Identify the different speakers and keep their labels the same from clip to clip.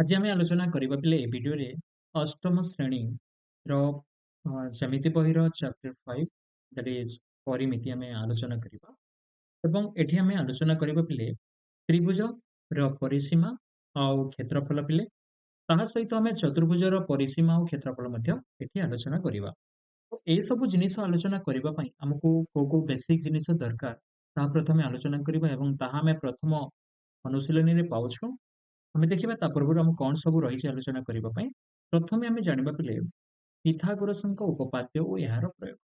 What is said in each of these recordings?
Speaker 1: आज आम आलोचना करबा पिले ए भिडियो रे अष्टम श्रेणी रो ज्यामिति बही रो चैप्टर 5 दैट इज परिमिति आम आलोचना करबा एवं एठी आम आलोचना करबा पिले त्रिभुज रो परिसीमा आउ क्षेत्रफल पिले ताहा सहित आम चतुर्भुज रो परिसीमा आउ क्षेत्रफल मध्य एठी आलोचना करबा। तो ए सब जिनिस आलोचना करबा पई हमकु को बेसिक जिनिस दरकार ता प्रथमे आलोचना करबा एवं ताहा आम प्रथम अनुशीलनी रे पाउछु। ଆମେ ଦେଖିବା ତା ପୂର୍ବରୁ ଆମେ କଣ ସବୁ ରହିଛି ଆଲୋଚନା କରିବା ପାଇଁ। ପ୍ରଥମେ ଆମେ ଜାଣିବା ପିଲେ ପିଥାଗୋରାସଙ୍କ ଉପପାଦ୍ୟ ଓ ଏହାର ପ୍ରୟୋଗ।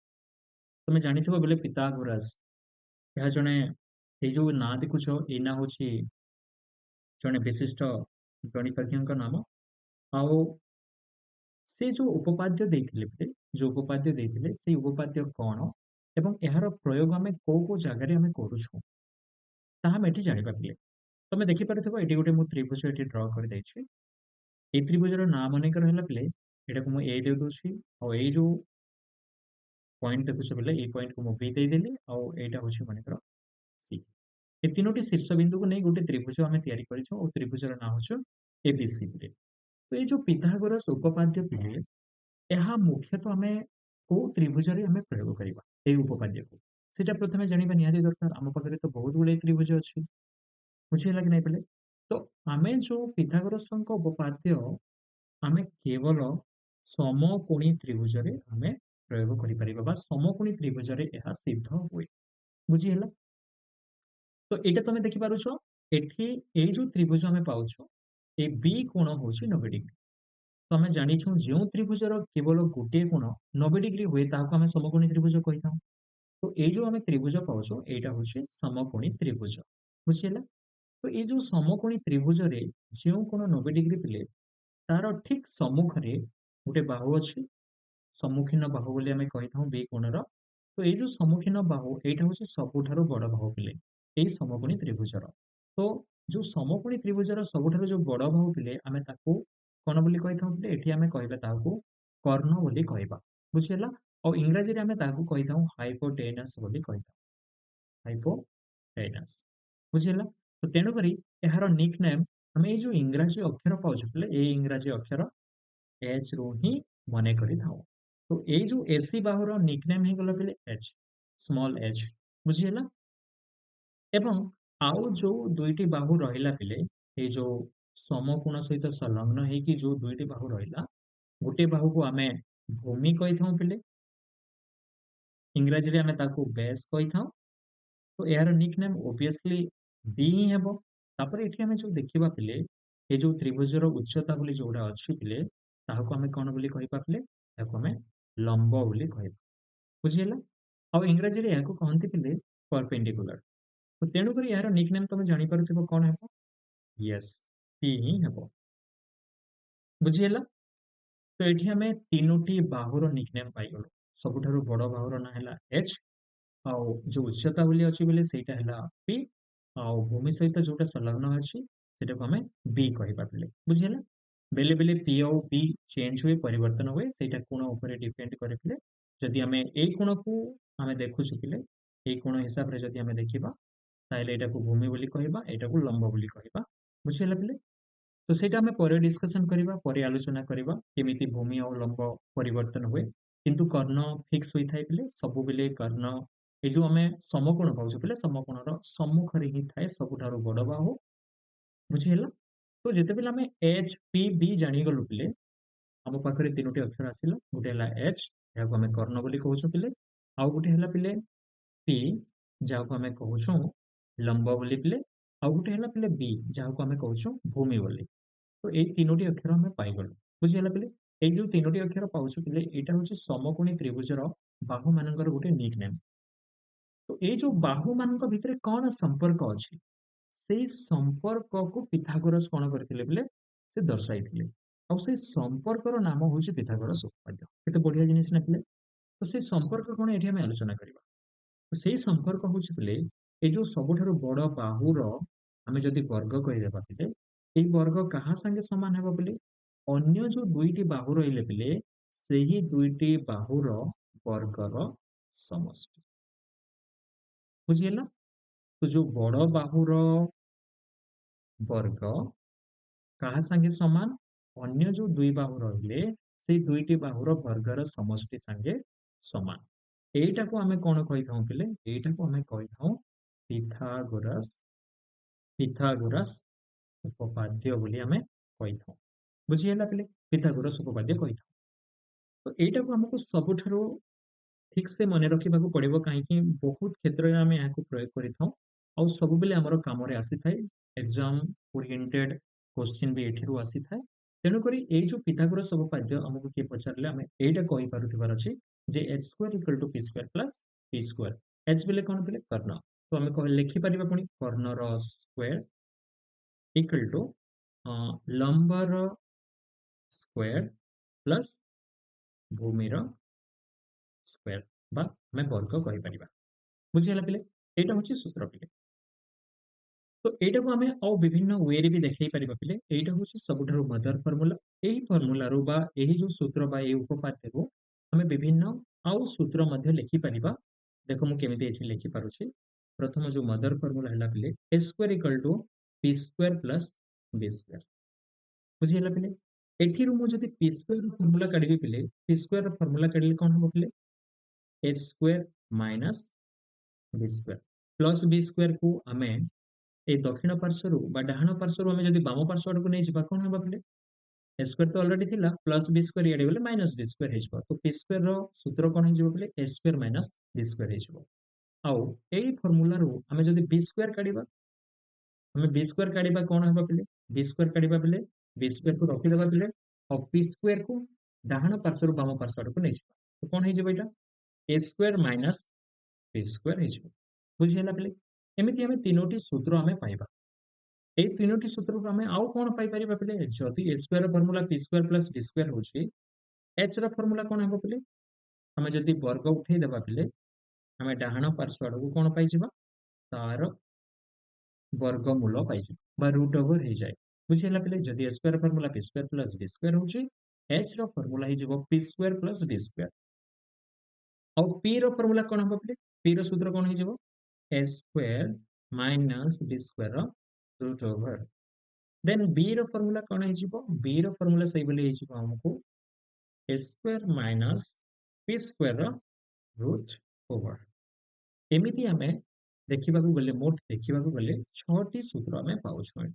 Speaker 1: ତମେ ଜାଣିଥିବ ବୋଲେ ପିଥାଗୋରାସ ଏହା ଜଣେ ଏଇ ଯୋଉ ନାଁ ଦେଖୁଛ ଏଇ ନାଁ ହଉଛି ଜଣେ ବିଶିଷ୍ଟ ଗଣିତଜ୍ଞଙ୍କ ନାମ। ଆଉ ସେ ଯୋଉ ଉପପାଦ୍ୟ ଦେଇଥିଲେ ପିଲେ ଯୋଉ ଉପପାଦ୍ୟ ଦେଇଥିଲେ ସେଇ ଉପପାଦ୍ୟ କଣ ଏବଂ ଏହାର ପ୍ରୟୋଗ ଆମେ କୋଉ କୋଉ ଜାଗାରେ ଆମେ କରୁଛୁ ତାହା ଆମେ ଏଠି ଜାଣିବା ପିଲେ। ତମେ ଦେଖିପାରୁଥିବ ଏଠି ଗୋଟେ ମୁଁ ତ୍ରିଭୁଜ ଏଠି ଡ୍ର କରିଦେଇଛି। এই ত্রিভুজର ନାଁ ମନେକର ହେଲା ପିଲେ ଏଟାକୁ ମୁଁ A ଦେଇଦଉଛି ଆଉ ଏଇ ଯୋଉ ପଏଣ୍ଟ ଦେଖୁଛ ପିଲେ ଏଇ ପଏଣ୍ଟକୁ ମୁଁ B ଦେଇଦେଲି ଆଉ ଏଇଟା ହଉଛି ମନେକର C। ଏ ତିନୋଟି ଶୀର୍ଷ ବିନ୍ଦୁକୁ ନେଇ ଗୋଟେ ତ୍ରିଭୁଜ ଆମେ ତିଆରି କରିଛୁ ଆଉ ତ୍ରିଭୁଜର ନାଁ ହଉଛି ABC ପିଲେ। ତ ଏଇ ଯୋଉ ପିଥାଗୋରାସ ଉପପାଦ୍ୟ ପିଲେ ଏହା ମୁଖ୍ୟତଃ ଆମେ କୋଉ ତ୍ରିଭୁଜରେ ଆମେ ପ୍ରୟୋଗ କରିବା ଏଇ ଉପପାଦ୍ୟକୁ ସେଟା ପ୍ରଥମେ ଜାଣିବା ନିହାତି ଦରକାର। ଆମ ପାଖରେ ତ ବହୁତ ଗୁଡିଏ ତ୍ରିଭୁଜ ଅଛି, ବୁଝିହେଲା କି ନାଇଁ ପିଲେ। ତ ଆମେ ଯୋଉ ପିଥାଗୋରାସଙ୍କ ଉପପାଦ୍ୟ ଆମେ କେବଳ ସମକୋଣୀ ତ୍ରିଭୁଜରେ ଆମେ ପ୍ରୟୋଗ କରିପାରିବା ବା ସମକୋଣୀ ତ୍ରିଭୁଜରେ ଏହା ସିଦ୍ଧ ହୁଏ, ବୁଝିହେଲା। ତ ଏଇଟା ତମେ ଦେଖିପାରୁଛ ଏଠି ଏଇ ଯୋଉ ତ୍ରିଭୁଜ ଆମେ ପାଉଛୁ ଏ B କୋଣ ହଉଛି 90 ଡିଗ୍ରୀ। ତ ଆମେ ଜାଣିଛୁ ଯେଉଁ ତ୍ରିଭୁଜର କେବଳ ଗୋଟିଏ କୋଣ 90 ଡିଗ୍ରୀ ହୁଏ ତାହାକୁ ଆମେ ସମକୋଣୀ ତ୍ରିଭୁଜ କହିଥାଉ। ତ ଏଇ ଯୋଉ ଆମେ ତ୍ରିଭୁଜ ପାଉଛୁ ଏଇଟା ହଉଛି ସମକୋଣୀ ତ୍ରିଭୁଜ, ବୁଝିହେଲା। ତ ଏଇ ଯୋଉ ସମକୋଣୀ ତ୍ରିଭୁଜରେ ଯେଉଁ କୋଣ 90 ଡିଗ୍ରୀ ପିଲେ ତାର ଠିକ ସମ୍ମୁଖରେ ଗୋଟେ ବାହୁ ଅଛି, ସମ୍ମୁଖୀନ ବାହୁ ବୋଲି ଆମେ କହିଥାଉ B କୋଣର। ତ ଏଇ ଯୋଉ ସମ୍ମୁଖୀନ ବାହୁ ଏଇଟା ହଉଛି ସବୁଠାରୁ ବଡ ବାହୁ ପିଲେ ଏଇ ସମକୋଣୀ ତ୍ରିଭୁଜର। ତ ଯୋଉ ସମକୋଣୀ ତ୍ରିଭୁଜର ସବୁଠାରୁ ଯୋଉ ବଡ ବାହୁ ପିଲେ ଆମେ ତାକୁ କଣ ବୋଲି କହିଥାଉ ପିଲେ ଏଠି ଆମେ କହିବା ତାହାକୁ କର୍ଣ୍ଣ ବୋଲି କହିବା, ବୁଝିହେଲା। ଆଉ ଇଂରାଜୀରେ ଆମେ ତାହାକୁ କହିଥାଉ ହାଇପୋଟେନସ୍ ବୋଲି କହିଥାଉ, ହାଇପୋଟେନସ୍, ବୁଝିହେଲା। ତ ତେଣୁକରି ଏହାର ନିକ୍ ନେମ୍ ଆମେ ଏଇ ଯୋଉ ଇଂରାଜୀ ଅକ୍ଷର ପାଉଛୁ ପିଲେ ଏଇ ଇଂରାଜୀ ଅକ୍ଷର H ରୁ ହିଁ ମନେ କରିଥାଉ। ତ ଏଇ ଯୋଉ AC ବାହୁର ନିକ୍ ନେମ୍ ହେଇଗଲା ପିଲେ H, ସ୍ମଲ୍ h, ବୁଝିହେଲା। ଏବଂ ଆଉ ଯୋଉ ଦୁଇଟି ବାହୁ ରହିଲା ପିଲେ ଏଇ ଯୋଉ ସମକୋଣ ସହିତ ସଂଲଗ୍ନ ହେଇକି ଯୋଉ ଦୁଇଟି ବାହୁ ରହିଲା ଗୋଟେ ବାହୁକୁ ଆମେ ଭୂମି କହିଥାଉ ପିଲେ, ଇଂରାଜୀରେ ଆମେ ତାକୁ ବେସ୍ କହିଥାଉ। ତ ଏହାର ନିକ୍ ନେମ୍ ଓବିୟସଲି B ହିଁ ହେବ। ତାପରେ ଏଠି ଆମେ ଯୋଉ ଦେଖିବା ପିଲେ ଏ ଯୋଉ ତ୍ରିଭୁଜର ଉଚ୍ଚତା ବୋଲି ଯୋଉଟା ଅଛି ପିଲେ ତାହାକୁ ଆମେ କଣ ବୋଲି କହିବା ପିଲେ ତାକୁ ଆମେ ଲମ୍ବ ବୋଲି କହିବା, ବୁଝିହେଲା। ଆଉ ଇଂରାଜୀରେ ଏହାକୁ କହନ୍ତି ପିଲେ ପରପେଣ୍ଡିକୁଲାର। ତ ତେଣୁକରି ଏହାର ନିକ୍ ନେମ୍ ତମେ ଜାଣିପାରୁଥିବ କଣ ହେବ, ୟେସ୍ P ହିଁ ହେବ, ବୁଝିହେଲା। ତ ଏଠି ଆମେ ତିନୋଟି ବାହୁର ନିକ୍ ନେମ୍ ପାଇଗଲୁ। ସବୁଠାରୁ ବଡ ବାହୁର ନାଁ ହେଲା H, ଆଉ ଯୋଉ ଉଚ୍ଚତା ବୋଲି ଅଛି ବୋଲି ସେଇଟା ହେଲା P, ଆଉ ଭୂମି ସହିତ ଯୋଉଟା ସଂଲଗ୍ନ ଅଛି ସେଟାକୁ ଆମେ B କହିବା ପିଲେ, ବୁଝିହେଲା। ବେଲେ ବେଲେ P ଆଉ B ଚେଞ୍ଜ ହୁଏ, ପରିବର୍ତ୍ତନ ହୁଏ, ସେଇଟା କୋଣ ଉପରେ ଡିପେଣ୍ଡ କରେ ପିଲେ। ଯଦି ଆମେ ଏଇ କୋଣକୁ ଆମେ ଦେଖୁଛୁ ପିଲେ ଏଇ କୋଣ ହିସାବରେ ଯଦି ଆମେ ଦେଖିବା ତାହେଲେ ଏଇଟାକୁ ଭୂମି ବୋଲି କହିବା, ଏଇଟାକୁ ଲମ୍ବ ବୋଲି କହିବା, ବୁଝିହେଲା ପିଲେ। ତ ସେଇଟା ଆମେ ପରେ ଡିସ୍କସନ କରିବା, ପରେ ଆଲୋଚନା କରିବା କେମିତି ଭୂମି ଆଉ ଲମ୍ବ ପରିବର୍ତ୍ତନ ହୁଏ। କିନ୍ତୁ କର୍ଣ୍ଣ ଫିକ୍ସ ହୋଇଥାଏ ପିଲେ ସବୁବେଳେ କର୍ଣ୍ଣ ଏଇ ଯୋଉ ଆମେ ସମକୋଣ ପାଉଛୁ ପିଲେ ସମକୋଣର ସମ୍ମୁଖରେ ହିଁ ଥାଏ ସବୁଠାରୁ ବଡ ବାହୁ, ବୁଝିହେଲା। ତ ଯେତେବେଳେ ଆମେ H P B ଜାଣିଗଲୁ ପିଲେ ଆମ ପାଖରେ ତିନୋଟି ଅକ୍ଷର ଆସିଲା, ଗୋଟେ ହେଲା H ଏହାକୁ ଆମେ କର୍ଣ୍ଣ ବୋଲି କହୁଛୁ ପିଲେ, ଆଉ ଗୋଟେ ହେଲା ପିଲେ P ଯାହାକୁ ଆମେ କହୁଛୁ ଲମ୍ବ ବୋଲି ପିଲେ, ଆଉ ଗୋଟେ ହେଲା ପିଲେ B ଯାହାକୁ ଆମେ କହୁଛୁ ଭୂମି ବୋଲି। ତ ଏଇ ତିନୋଟି ଅକ୍ଷର ଆମେ ପାଇଗଲୁ, ବୁଝିହେଲା ପିଲେ। ଏଇ ଯୋଉ ତିନୋଟି ଅକ୍ଷର ପାଉଛୁ ପିଲେ ଏଇଟା ହଉଛି ସମକୋଣୀ ତ୍ରିଭୁଜର ବାହୁ ମାନଙ୍କର ଗୋଟେ ନିକ୍ ନେମ୍। ତ ଏଇ ଯୋଉ ବାହୁ ମାନଙ୍କ ଭିତରେ କଣ ସମ୍ପର୍କ ଅଛି ସେଇ ସମ୍ପର୍କକୁ ପିଥାଗୋରାସ କଣ କରିଥିଲେ ପିଲେ ସେ ଦର୍ଶାଇଥିଲେ। ଆଉ ସେଇ ସମ୍ପର୍କର ନାମ ହଉଛି ପିଥାଗୋରାସ ଉପପାଦ୍ୟ। କେତେ ବଢିଆ ଜିନିଷ ନା ପିଲେ। ତ ସେଇ ସମ୍ପର୍କ କଣ ଏଠି ଆମେ ଆଲୋଚନା କରିବା। ତ ସେଇ ସମ୍ପର୍କ ହଉଛି ପିଲେ ଏଇ ଯୋଉ ସବୁଠାରୁ ବଡ ବାହୁର ଆମେ ଯଦି ବର୍ଗ କରିଦେବା ପିଲେ ଏଇ ବର୍ଗ କାହା ସାଙ୍ଗେ ସମାନ ହେବ ପିଲେ ଅନ୍ୟ ଯୋଉ ଦୁଇଟି ବାହୁ ରହିଲେ ପିଲେ ସେହି ଦୁଇଟି ବାହୁର ବର୍ଗର ସମଷ୍ଟି, ବୁଝିହେଲା। ତ ଯୋଉ ବଡ ବାହୁର ବର୍ଗ କାହା ସାଙ୍ଗେ ସମାନ? ଅନ୍ୟ ଯୋଉ ଦୁଇ ବାହୁ ରହିଲେ ସେଇ ଦୁଇଟି ବାହୁର ବର୍ଗର ସମଷ୍ଟି ସାଙ୍ଗେ ସମାନ। ଏଇଟାକୁ ଆମେ କଣ କହିଥାଉ ପିଲେ? ଏଇଟାକୁ ଆମେ କହିଥାଉ ପିଥାଗୋରାସ ପିଥାଗୋରାସ ଉପପାଦ୍ୟ ବୋଲି ଆମେ କହିଥାଉ। ବୁଝିହେଲା ପିଲେ? ପିଥାଗୋରାସ ଉପପାଦ୍ୟ କହିଥାଉ। ତ ଏଇଟାକୁ ଆମକୁ ସବୁଠାରୁ ଠିକ ସେ ମନେ ରଖିବାକୁ ପଡିବ, କାହିଁକି ବହୁତ କ୍ଷେତ୍ରରେ ଆମେ ଏହାକୁ ପ୍ରୟୋଗ କରିଥାଉ ଆଉ ସବୁବେଳେ ଆମର କାମରେ ଆସିଥାଏ। ଏକ୍ସାମ ଓରିଏଣ୍ଟେଡ କ୍ୱେଶ୍ଚିନ୍ ବି ଏଠିରୁ ଆସିଥାଏ। ତେଣୁକରି ଏଇ ଯୋଉ ପିଥାଗୋରାସ ଉପପାଦ୍ୟ ଆମକୁ କିଏ ପଚାରିଲେ ଆମେ ଏଇଟା କହିପାରୁଥିବାର ଅଛି ଯେ H square equal to P square plus P square. H ବେଲେ କଣ ପିଲେ? କର୍ଣ୍ଣ। ତ ଆମେ ଲେଖିପାରିବା ପୁଣି କର୍ଣ୍ଣର ସ୍କୋୟାର ଇକ୍ୱାଲ ଟୁ ଲମ୍ବର ସ୍କୋୟାର ପ୍ଲସ୍ ଭୂମିର ସ୍କୋୟାର ବା ଆମେ ବର୍ଗ କହିପାରିବା। ବୁଝିଗଲା ପିଲେ? ଏଇଟା ହଉଛି ସୂତ୍ର ପିଲେ। ତ ଏଇଟାକୁ ଆମେ ଆଉ ବିଭିନ୍ନ ୱେରେ ବି ଦେଖେଇ ପାରିବା ପିଲେ। ଏଇଟା ହଉଛି ସବୁଠାରୁ ମଦର ଫର୍ମୁଲା। ଏଇ ଫର୍ମୁଲାରୁ ବା ଏହି ଯୋଉ ସୂତ୍ର ବା ଏଇ ଉପପାଦ୍ୟକୁ ଆମେ ବିଭିନ୍ନ ଆଉ ସୂତ୍ର ମଧ୍ୟ ଲେଖିପାରିବା। ଦେଖ ମୁଁ କେମିତି ଏଠି ଲେଖିପାରୁଛି। ପ୍ରଥମ ଯୋଉ ମଦର ଫର୍ମୁଲା ହେଲା ପିଲେ A square equal to P square plus B square. ବୁଝିଗଲା ପିଲେ? ଏଠିରୁ ମୁଁ ଯଦି ପି ସ୍କୋୟାର ଫର୍ମୁଲା କାଢିବି ପିଲେ, ପି ସ୍କୋୟାର ଫର୍ମୁଲା କାଢିଲେ କଣ ହବ ପିଲେ? A square minus B square plus B square কু আমি এই দক্ষিণ পার্শ্বরু বা ডাহাণ পার্শ্বরু আমি যদি বাম পার্শ্ব আড়କୁ ନେଇଯିବା କଣ ହେବ ପିଲେ? ଏ ସ୍କୋୟାର ତ ଅଲରେଡି ଥିଲା, ପ୍ଲସ ବି ସ୍କୋୟାର ଇଆଡେ ଗଲେ ମାଇନସ ବି ସ୍କୋୟାର ହେଇଯିବ। ତ ପି ସ୍କୋୟାର ର ସୂତ୍ର କଣ ହେଇଯିବ ପିଲେ? A square minus B square ହେଇଯିବ। ଆଉ ଏଇ ଫର୍ମୁଲାରୁ ଆମେ ଯଦି ବି ସ୍କୋୟାର କାଢିବା, ଆମେ ବି ସ୍କୋୟାର କାଢିବା କଣ ହେବ ପିଲେ? ବି ସ୍କୋୟାର କାଢିବା ପିଲେ ବି ସ୍କୋୟାର କୁ ରଖିଦେବା ପିଲେ ଆଉ ପି ସ୍କୋୟାର କୁ ଡାହାଣ ପାର୍ଶ୍ୱରୁ ବାମ ପାର୍ଶ୍ୱ ଆଡକୁ ନେଇଯିବା। ତ କଣ ହେଇଯିବ ଏଇଟା? ଏ ସ୍କୋୟାର ମାଇନସ ପି ସ୍କୋୟାର ହେଇଯିବ। ବୁଝିହେଲା ପିଲେ? ଏମିତି ଆମେ ତିନୋଟି ସୂତ୍ର ଆମେ ପାଇବା। এই ତିନୋଟି ସୂତ୍ରରୁ ଆମେ ଆଉ କଣ ପାଇପାରିବା ପିଲେ? ଯଦି A square formula P square plus B square ହଉଛି, ଏଚ୍ ର ଫର୍ମୁଲା କଣ ହେବ ପିଲେ? ଆମେ ଯଦି ବର୍ଗ ଉଠେଇଦେବା ପିଲେ ଆମେ ଡାହାଣ ପାର୍ଶ୍ୱ ଆଡକୁ କଣ ପାଇଯିବା? ତାର ବର୍ଗମୂଳ ପାଇଯିବା ବା ରୁଟ୍ ଓଭର ହେଇଯାଏ। ବୁଝିହେଲା ପିଲେ? ଯଦି A square formula P square plus B square ହଉଛି, ଏଚ୍ ର ଫର୍ମୁଲା ହେଇଯିବ P square plus B square. ଆଉ ପି ର ଫର୍ମୁଲା କଣ ହେବ ପିଲେ? ପି ର ସୂତ୍ର କଣ ହେଇଯିବ? A square minus B square root over then बी रो फार्मूला कोन है जीवो? बी रो फार्मूला सही बोले है जीवो हमको A square minus B square root over. एमिति हमें देखिबा को गले मोट देखिबा को गले 6 टी सूत्र हमें पाउछु।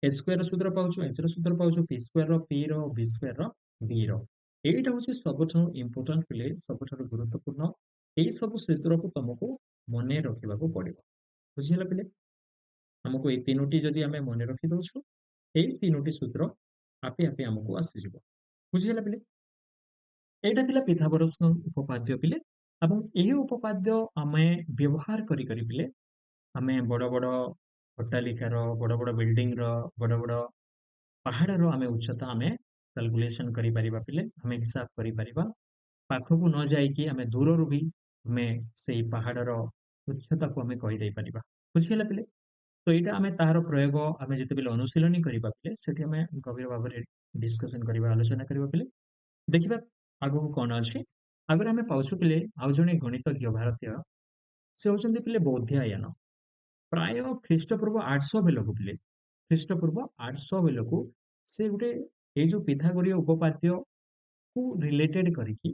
Speaker 1: ए स्क्वायर सूत्र पाउछु, एच रो सूत्र पाउछु, पी स्क्वायर रो, पी रो, बी स्क्वायर रो, बी रो। एटा होची सबठो इंपोर्टेंट पिले, सबठो गुरुत्वपूर्ण। एई सब सूत्र को तुमको मने रखिबा को पड़िबो। बुझिला पिले? हमको ये तीनोटी जदि आमे मने रखि दउछु, एई तीनोटी सूत्र आपे आपे हमको आसीजिबो। बुझिला पिले? एटा थिला पिथागोरस उपपाद्य पिले। ଏବଂ ଏହି ଉପପାଦ୍ୟ ଆମେ ବ୍ୟବହାର କରି କରି ପିଲେ ଆମେ ବଡ଼ ବଡ଼ ଅଟ୍ଟାଳିକାର, ବଡ଼ ବଡ଼ ବିଲ୍ଡିଂର, ବଡ଼ ବଡ଼ ପାହାଡ଼ର ଆମେ ଉଚ୍ଚତା ଆମେ କାଲକୁଲେସନ କରିପାରିବା ପିଲେ, ଆମେ ହିସାବ କରିପାରିବା। ପାଖକୁ ନ ଯାଇକି ଆମେ ଦୂରରୁ ବି ଆମେ ସେଇ ପାହାଡ଼ର ଉଚ୍ଚତାକୁ ଆମେ କହିଦେଇ ପାରିବା। ବୁଝିହେଲା ପିଲେ? ତ ଏଇଟା ଆମେ ତାହାର ପ୍ରୟୋଗ ଆମେ ଯେତେବେଳେ ଅନୁଶୀଳନୀ କରିବା ପିଲେ ସେଠି ଆମେ ଗଭୀର ଭାବରେ ଡିସ୍କସନ କରିବା, ଆଲୋଚନା କରିବା ପିଲେ। ଦେଖିବା ଆଗକୁ କଣ ଅଛି। ଆଗରେ ଆମେ ପାଉଛୁ ପିଲେ ଆଉ ଜଣେ ଗଣିତଜ୍ଞ ଭାରତୀୟ, ସେ ହଉଛନ୍ତି ପିଲେ ବୌଦ୍ଧାୟନ। ପ୍ରାୟ ଖ୍ରୀଷ୍ଟପୂର୍ବ 800 ବେଳକୁ ପିଲେ, ଖ୍ରୀଷ୍ଟପୂର୍ବ 800 ବେଳକୁ ସେ ଗୋଟେ ଏଇ ଯୋଉ ପିଥାଗୋରୀୟ ଉପପାଦ୍ୟ କୁ ରିଲେଟେଡ କରିକି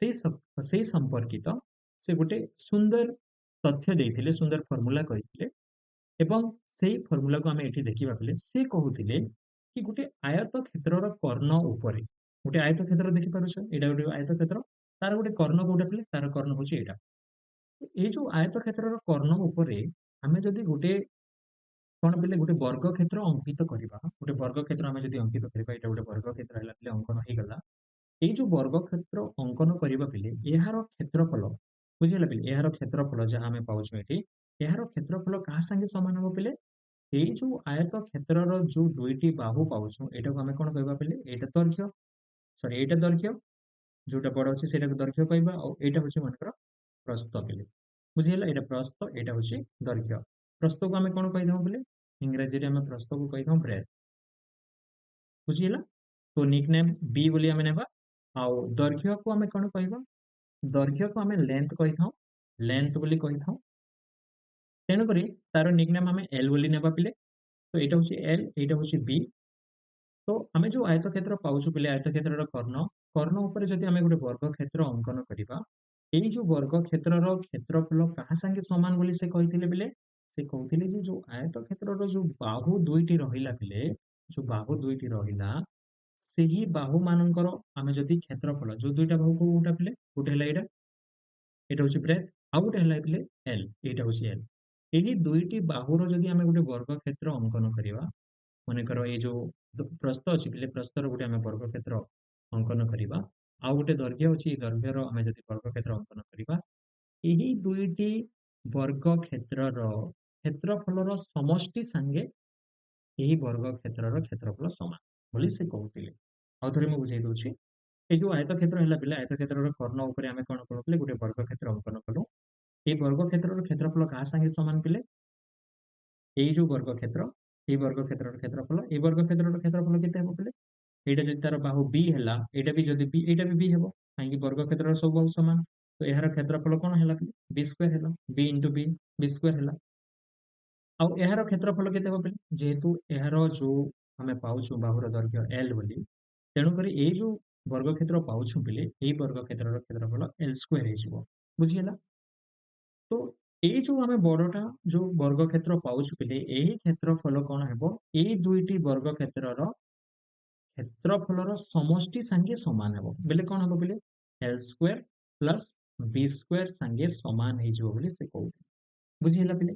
Speaker 1: ସେଇ ସମ୍ପର୍କିତ ସେ ଗୋଟେ ସୁନ୍ଦର ତଥ୍ୟ ଦେଇଥିଲେ, ସୁନ୍ଦର ଫର୍ମୁଲା କହିଥିଲେ। ଏବଂ ସେଇ ଫର୍ମୁଲାକୁ ଆମେ ଏଠି ଦେଖିବା ପିଲେ ସେ କହୁଥିଲେ କି ଗୋଟେ ଆୟତ କ୍ଷେତ୍ରର କର୍ଣ୍ଣ ଉପରେ, ଗୋଟେ ଆୟତ କ୍ଷେତ୍ର ଦେଖିପାରୁଛ, ଏଇଟା ଗୋଟେ ଆୟତ କ୍ଷେତ୍ର, ତାର ଗୋଟେ କର୍ଣ୍ଣ କୋଉଟା ପିଲେ? ତାର କର୍ଣ୍ଣ ହଉଛି ଏଇଟା। ଏଇ ଯୋଉ ଆୟତ କ୍ଷେତ୍ରର କର୍ଣ୍ଣ ଉପରେ ଆମେ ଯଦି ଗୋଟେ କଣ ପିଲେ ଗୋଟେ ବର୍ଗ କ୍ଷେତ୍ର ଅଙ୍କିତ କରିବା, ଗୋଟେ ବର୍ଗ କ୍ଷେତ୍ର ଆମେ ଯଦି ଅଙ୍କିତ କରିବା, ଏଇଟା ଗୋଟେ ବର୍ଗ କ୍ଷେତ୍ର ହେଲା ପିଲେ, ଅଙ୍କନ ହେଇଗଲା। ଏଇ ଯୋଉ ବର୍ଗ କ୍ଷେତ୍ର ଅଙ୍କନ କରିବା ପିଲେ ଏହାର କ୍ଷେତ୍ରଫଳ, ବୁଝିହେଲା ପିଲେ? ଏହାର କ୍ଷେତ୍ରଫଳ ଯାହା ଆମେ ପାଉଛୁ ଏଠି, ଏହାର କ୍ଷେତ୍ରଫଳ କାହା ସାଙ୍ଗେ ସମାନ ହବ ପିଲେ? ଏଇ ଯୋଉ ଆୟତ କ୍ଷେତ୍ରର ଯୋଉ ଦୁଇଟି ବାହୁ ପାଉଛୁ ଏଟାକୁ ଆମେ କଣ କହିବା ପିଲେ? ଏଇଟା ଦୈର୍ଘ୍ୟ, ସରି ଏଇଟା ଦୈର୍ଘ୍ୟ, ଯୋଉଟା ବଡ ଅଛି ସେଇଟାକୁ ଦୈର୍ଘ୍ୟ କହିବା, ଆଉ ଏଇଟା ହଉଛି ମନେକର ପ୍ରସ୍ଥ ପିଲେ। ବୁଝିହେଲା? ଏଇଟା ପ୍ରସ୍ଥ, ଏଇଟା ହଉଛି ଦୈର୍ଘ୍ୟ। ପ୍ରସ୍ଥକୁ ଆମେ କଣ କହିଥାଉ ପିଲେ? ଇଂରାଜୀରେ ଆମେ ପ୍ରସ୍ଥକୁ କହିଥାଉ ବ୍ରେଡ୍। ବୁଝିହେଲା? ତ ନିକ୍ ନେମ୍ ବି ବୋଲି ଆମେ ନେବା। ଆଉ ଦୈର୍ଘ୍ୟକୁ ଆମେ କଣ କହିବା? ଦୈର୍ଘ୍ୟକୁ ଆମେ ଲେନ୍ଥ କହିଥାଉ, ଲେନ୍ଥ ବୋଲି କହିଥାଉ। ତେଣୁକରି ତାର ନିକ୍ ନେମ୍ ଆମେ ଏଲ୍ ବୋଲି ନେବା ପିଲେ। ତ ଏଇଟା ହଉଛି ଏଲ୍, ଏଇଟା ହଉଛି ବି। तो आमे जो आयतक्षेत्र पाउछु पिले आयतक्षेत्रर कर्ण कर्ण ऊपर जदि आमे गोटे वर्गक्षेत्र अंकन करिबा एई जो वर्गक्षेत्रर क्षेत्रफल काहा संगे समान बोली से कहिथिले बिले से कहथिले जे जो आयतक्षेत्रर जो बाहु दुईटी रहिला बिले जो बाहु दुईटी रहिला ସେହି ବାହୁ ମାନଙ୍କର ଆମେ ଯଦି କ୍ଷେତ୍ରଫଳ ଯୋଉ ଦୁଇଟା ବାହୁ କୋଉଟା ପିଲେ ଗୋଟେ ହେଲା ଏଇଟା ହଉଛି ବ୍ରେଡ୍ ଆଉ ଗୋଟେ ହେଲା ପିଲେ ଏଲ୍ ଏଇଟା ହଉଛି ଏଲ୍ ଏହି ଦୁଇଟି ବାହୁର ଯଦି ଆମେ ଗୋଟେ ବର୍ଗ କ୍ଷେତ୍ର ଅଙ୍କନ କରିବା ମନେକର ଏଇ ଯୋଉ ପ୍ରସ୍ତ ଅଛି ପିଲେ ପ୍ରସ୍ତର ଗୋଟେ ଆମେ ବର୍ଗ କ୍ଷେତ୍ର ଅଙ୍କନ କରିବା ଆଉ ଗୋଟେ ଦୈର୍ଘ୍ୟ ଅଛି ଏଇ ଦୈର୍ଘ୍ୟର ଆମେ ଯଦି ବର୍ଗ କ୍ଷେତ୍ର ଅଙ୍କନ କରିବା ଏହି ଦୁଇଟି ବର୍ଗ କ୍ଷେତ୍ରର କ୍ଷେତ୍ରଫଳର ସମଷ୍ଟି ସାଙ୍ଗେ ଏହି ବର୍ଗ କ୍ଷେତ୍ରର କ୍ଷେତ୍ରଫଳ ସମାନ ବୋଲି ସେ କହୁଥିଲେ ଆଉ ଥରେ ମୁଁ ବୁଝେଇ ଦଉଛି এই ଯୋଉ ଆୟତକ୍ଷେତ୍ର ହେଲା ପିଲା ଆୟତକ୍ଷେତ୍ରର କର୍ଣ୍ଣ ଉପରେ ଆମେ କଣ କରୁଥିଲେ ଗୋଟେ ବର୍ଗକ୍ଷେତ୍ର ଅଙ୍କନ କଲୁ এই ବର୍ଗକ୍ଷେତ୍ରର କ୍ଷେତ୍ରଫଳ କାହା ସାଙ୍ଗେ ସମାନ ପିଲେ ଏଇ ଯୋଉ ବର୍ଗକ୍ଷେତ୍ର এই ବର୍ଗକ୍ଷେତ୍ରର କ୍ଷେତ୍ରଫଳ এই ବର୍ଗକ୍ଷେତ୍ରର କ୍ଷେତ୍ରଫଳ କେତେ ହେବ ପିଲେ ଏଇଟା ଯଦି ତାର ବାହୁ b ହେଲା ଏଇଟା ବି ଯଦି b ଏଇଟା ବି b ହେବ କାହିଁକି ବର୍ଗକ୍ଷେତ୍ରର ସବୁ ବାହୁ ସମାନ ତ ଏହାର କ୍ଷେତ୍ରଫଳ କଣ ହେଲା ପିଲେ b ସ୍କୋୟାର ହେଲା b into b b square ହେଲା ଆଉ ଏହାର କ୍ଷେତ୍ରଫଳ କେତେ ହେବ ପିଲେ ଯେହେତୁ ଏହାର ଯୋଉ ଆମେ ପାଉଛୁ ବାହୁର ଦୈର୍ଘ୍ୟ l ବୋଲି ତେଣୁକରି ଏଇ ଯୋଉ ବର୍ଗକ୍ଷେତ୍ର ପାଉଛୁ ପିଲେ ଏଇ ବର୍ଗକ୍ଷେତ୍ରର କ୍ଷେତ୍ରଫଳ l ସ୍କୋୟାର ହେଇଯିବ ବୁଝିହେଲା তো এই ଯୋଉ ଆମେ ବଡଟା ଯୋଉ ବର୍ଗକ୍ଷେତ୍ର ପାଉଛୁ ପିଲେ ଏହି କ୍ଷେତ୍ରଫଳ କଣ ହେବ ଏଇ ଦୁଇଟି ବର୍ଗକ୍ଷେତ୍ରର କ୍ଷେତ୍ରଫଳର ସମଷ୍ଟି ସାଙ୍ଗେ ସମାନ ହେବ ବେଲେ କଣ ହେବ ପିଲେ l square plus b square ସାଙ୍ଗେ ସମାନ ହେଇଯିବ ବୋଲି ସେ କହୁଥିଲେ ବୁଝିହେଲା ପିଲେ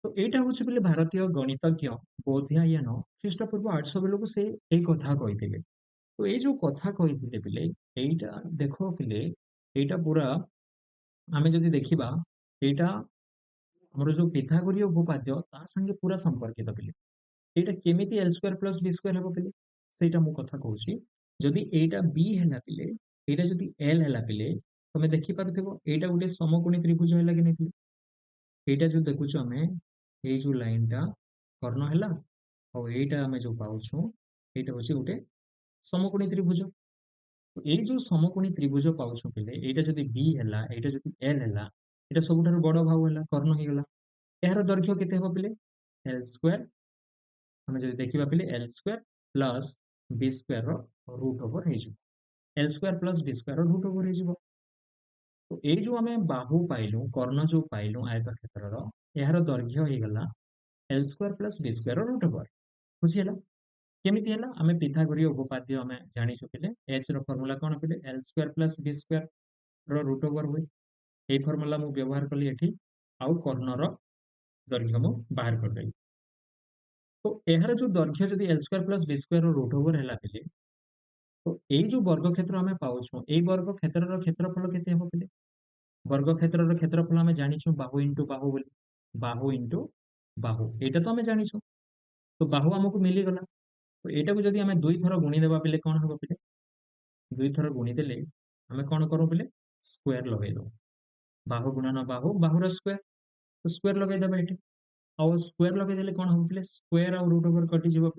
Speaker 1: তো এইটা হচ্ছে বলে ଭାରତୀୟ ଗଣିତଜ୍ଞ ବୌଦ୍ଧାୟନ ଖ୍ରୀଷ୍ଟପୂର୍ବ 800 ବେଳକୁ ସେ ଏଇ କଥା କହିଥିଲେ ତ ଏଇ ଯୋଉ କଥା କହିଥିଲେ ପିଲେ ଏଇଟା ଦେଖ ପିଲେ ଏଇଟା ପୁରା ଆମେ ଯଦି ଦେଖିବା ଏଇଟା ଆମର ଯୋଉ ପିଥାଗୋରୀୟ ଉପପାଦ୍ୟ ତା ସାଙ୍ଗେ ପୁରା ସମ୍ପର୍କିତ ପିଲେ ଏଇଟା କେମିତି L square plus B square ହେବ ପିଲେ ସେଇଟା ମୁଁ କଥା କହୁଛି ଯଦି ଏଇଟା ବି ହେଲା ପିଲେ ଏଇଟା ଯଦି ଏଲ୍ ହେଲା ପିଲେ ତମେ ଦେଖିପାରୁଥିବ ଏଇଟା ଗୋଟେ ସମକୋଣୀ ତ୍ରିଭୁଜ ହେଲା କି ନାଇଁ ପିଲେ ଏଇଟା ଯୋଉ ଦେଖୁଛୁ ଆମେ ଏଇ ଯୋଉ ଲାଇନଟା କର୍ଣ୍ଣ ହେଲା ଆଉ ଏଇଟା ଆମେ ଯୋଉ ପାଉଛୁ ଏଇଟା ହଉଛି ଗୋଟେ ସମକୋଣୀ ତ୍ରିଭୁଜ ଏଇ ଯୋଉ ସମକୋଣୀ ତ୍ରିଭୁଜ ପାଉଛୁ ପିଲେ ଏଇଟା ଯଦି ବି ହେଲା ଏଇଟା ଯଦି ଏଲ୍ ହେଲା ଏଇଟା ସବୁଠାରୁ ବଡ ବାହୁ ହେଲା କର୍ଣ୍ଣ ହେଇଗଲା ଏହାର ଦୈର୍ଘ୍ୟ କେତେ ହେବ ପିଲେ ଏଲ୍ ସ୍କୋୟାର ଆମେ ଯଦି ଦେଖିବା ପିଲେ L square plus B square ର ରୁଟ୍ ଓଭର ହେଇଯିବ L square plus B square ର ରୁଟ୍ ଓଭର ହେଇଯିବ ତ ଏଇ ଯୋଉ ଆମେ ବାହୁ ପାଇଲୁ କର୍ଣ୍ଣ ଯୋଉ ପାଇଲୁ ଆୟତକ୍ଷେତ୍ରର ଏହାର ଦୈର୍ଘ୍ୟ ହେଇଗଲା L square plus B square ର ରୁଟ୍ ଓଭର ବୁଝିହେଲା କେମିତି ହେଲା ଆମେ ପିଥାଗୋରୀୟ ଉପପାଦ୍ୟ ଆମେ ଜାଣିଛୁ ପିଲେ ଏଚ୍ ର ଫର୍ମୁଲା କଣ ପିଲେ L square plus B square ର ରୁଟ୍ ଓଭର ହୁଏ এই ଫର୍ମୁଲା ମୁଁ ବ୍ୟବହାର କଲି ଏଠି ଆଉ କର୍ଣ୍ଣର ଦୈର୍ଘ୍ୟ ମୁଁ ବାହାର କରିଦେଲି তো ଏହାର ଯୋଉ ଦୈର୍ଘ୍ୟ ଯଦି L square plus B square ର ରୁଟ୍ ଓଭର ହେଲା ପିଲେ তো ଏଇ ଯୋଉ ବର୍ଗକ୍ଷେତ୍ର ଆମେ ପାଉଛୁ ଏଇ ବର୍ଗକ୍ଷେତ୍ରର କ୍ଷେତ୍ରଫଳ କେତେ ହେବ ପିଲେ ବର୍ଗକ୍ଷେତ୍ରର କ୍ଷେତ୍ରଫଳ ଆମେ ଜାଣିଛୁ ବାହୁ ଇଣ୍ଟୁ ବାହୁ ବୋଲି ବାହୁ ଇଣ୍ଟୁ ବାହୁ ଏଇଟା ତ ଆମେ ଜାଣିଛୁ ତ ବାହୁ ଆମକୁ ମିଳିଗଲା ତ ଏଇଟାକୁ ଯଦି ଆମେ ଦୁଇ ଥର ଗୁଣିଦେବା ପିଲେ କଣ ହେବ ପିଲେ ଦୁଇ ଥର ଗୁଣିଦେଲେ ଆମେ କଣ କରୁ ପିଲେ ସ୍କୋୟାର ଲଗେଇ ଦଉ ବାହୁ ଗୁଣନ ବାହୁ ବାହୁର ସ୍କୋୟାର ତ ସ୍କୋୟାର ଲଗେଇଦେବା ଏଠି ଆଉ ସ୍କୋୟାର ଲଗେଇଦେଲେ କଣ ହବ ପିଲେ ସ୍କୋୟାର ଆଉ ରୁଟ୍ ଓଭର କଟିଯିବ